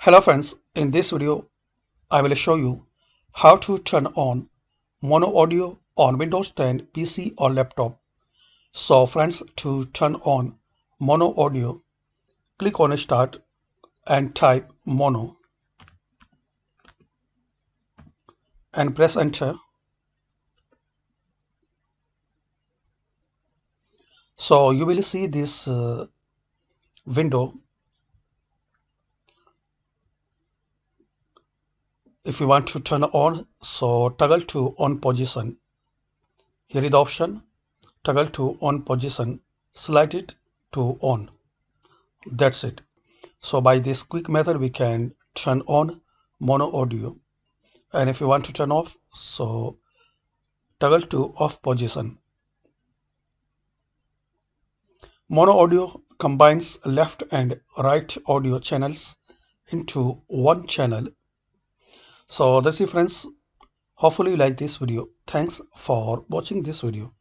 Hello friends, in this video I will show you how to turn on mono audio on Windows 10 PC or laptop. So friends, to turn on mono audio, click on Start and type mono and press enter. So you will see this window. If you want to turn on, so toggle to on position. Here is the option, toggle to on position, slide it to on. That's it. So by this quick method we can turn on mono audio, and if you want to turn off, so toggle to off position. Mono audio combines left and right audio channels into one channel. So that's it friends. Hopefully you like this video. Thanks for watching this video.